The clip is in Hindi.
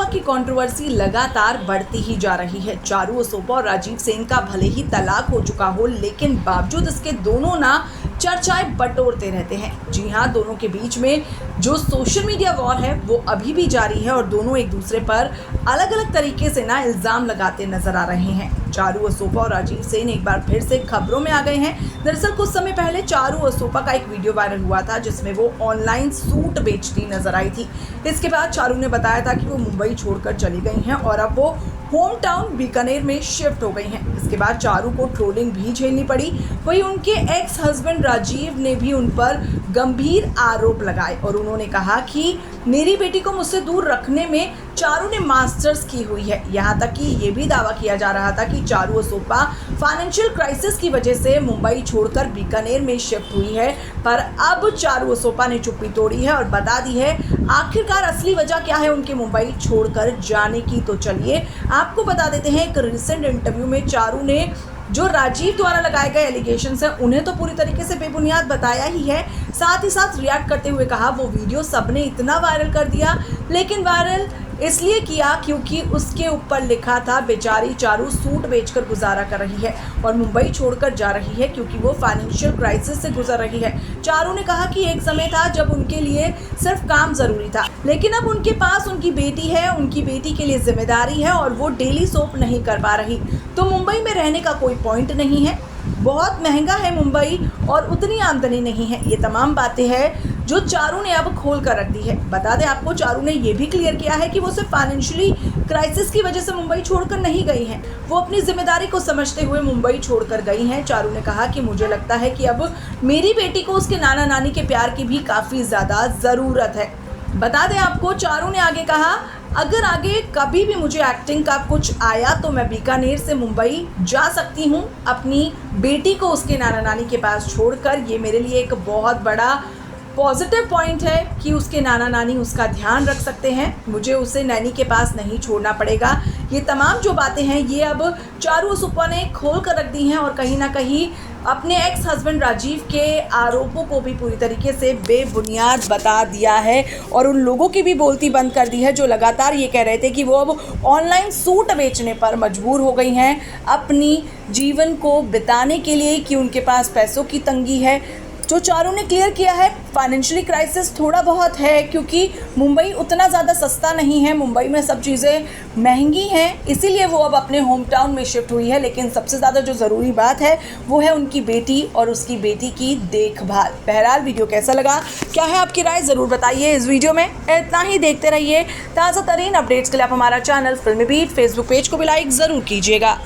की कंट्रोवर्सी लगातार बढ़ती ही जा रही है। चारू असोपा और राजीव सेन का भले ही तलाक हो चुका हो, लेकिन बावजूद इसके दोनों ना चर्चाएं बटोरते रहते हैं। जी हाँ, दोनों के बीच में जो सोशल मीडिया वॉर है वो अभी भी जारी है और दोनों एक दूसरे पर अलग अलग तरीके से ना इल्ज़ाम लगाते नजर आ रहे हैं। चारू असोपा और राजीव सेन एक बार फिर से खबरों में आ गए हैं। दरअसल कुछ समय पहले चारू असोपा का एक वीडियो वायरल हुआ था जिसमें वो ऑनलाइन सूट बेचती नजर आई थी। इसके बाद चारू ने बताया था कि वो मुंबई छोड़कर चली गई हैं और अब वो होम टाउन बीकानेर में शिफ्ट हो गई हैं। इसके बाद चारू को ट्रोलिंग भी झेलनी पड़ी। वहीं उनके एक्स हस्बैंड राजीव ने भी उन पर गंभीर आरोप लगाए और उन्होंने कहा कि मेरी बेटी को मुझसे दूर रखने में चारू ने मास्टर्स की हुई है। यहाँ तक कि ये भी दावा किया जा रहा था कि चारू असोपा फाइनेंशियल क्राइसिस की वजह से मुंबई छोड़कर बीकानेर में शिफ्ट हुई है। पर अब चारू असोपा ने चुप्पी तोड़ी है और बता दी है आखिरकार असली वजह क्या है उनके मुंबई छोड़कर जाने की। तो चलिए आपको बता देते हैं, एक रिसेंट इंटरव्यू में चारू ने जो राजीव द्वारा लगाए गए एलिगेशंस हैं उन्हें तो पूरी तरीके से बेबुनियाद बताया ही है, साथ ही साथ रिएक्ट करते हुए कहा वो वीडियो सबने इतना वायरल कर दिया, लेकिन वायरल इसलिए किया क्योंकि उसके ऊपर लिखा था बेचारी चारू सूट बेचकर गुजारा कर रही है और मुंबई छोड़कर जा रही है क्योंकि वो फाइनेंशियल क्राइसिस से गुजर रही है। चारू ने कहा कि एक समय था जब उनके लिए सिर्फ काम जरूरी था, लेकिन अब उनके पास उनकी बेटी है, उनकी बेटी के लिए जिम्मेदारी है और वो डेली सोप नहीं कर पा रही, तो मुंबई में रहने का कोई पॉइंट नहीं है। बहुत महंगा है मुंबई और उतनी आमदनी नहीं है। ये तमाम बातें हैं जो चारू ने अब खोल कर रख दी है। बता दें आपको, चारू ने ये भी क्लियर किया है कि वो सिर्फ फाइनेंशियली क्राइसिस की वजह से मुंबई छोड़कर नहीं गई हैं, वो अपनी जिम्मेदारी को समझते हुए मुंबई छोड़कर गई हैं। चारू ने कहा कि मुझे लगता है कि अब मेरी बेटी को उसके नाना नानी के प्यार की भी काफ़ी ज़्यादा ज़रूरत है। बता दें आपको, चारू ने आगे कहा अगर आगे कभी भी मुझे एक्टिंग का कुछ आया तो मैं बीकानेर से मुंबई जा सकती हूँ अपनी बेटी को उसके नाना नानी के पास छोड़कर। ये मेरे लिए एक बहुत बड़ा पॉजिटिव पॉइंट है कि उसके नाना नानी उसका ध्यान रख सकते हैं, मुझे उसे नैनी के पास नहीं छोड़ना पड़ेगा। ये तमाम जो बातें हैं ये अब चारू असोपा ने खोल कर रख दी हैं और कहीं ना कहीं अपने एक्स हस्बैंड राजीव के आरोपों को भी पूरी तरीके से बेबुनियाद बता दिया है और उन लोगों की भी बोलती बंद कर दी है जो लगातार ये कह रहे थे कि वो अब ऑनलाइन सूट बेचने पर मजबूर हो गई हैं अपनी जीवन को बिताने के लिए कि उनके पास पैसों की तंगी है। जो चारू ने क्लियर किया है फाइनेंशियली क्राइसिस थोड़ा बहुत है क्योंकि मुंबई उतना ज़्यादा सस्ता नहीं है, मुंबई में सब चीज़ें महंगी हैं, इसीलिए वो अब अपने होम टाउन में शिफ्ट हुई है। लेकिन सबसे ज़्यादा जो ज़रूरी बात है वो है उनकी बेटी और उसकी बेटी की देखभाल। बहरहाल वीडियो कैसा लगा, क्या है आपकी राय, ज़रूर बताइए इस वीडियो में। इतना ही देखते रहिए ताज़ा तरीन अपडेट्स के लिए आप हमारा चैनल फिल्मी बीट फेसबुक पेज को भी लाइक ज़रूर कीजिएगा।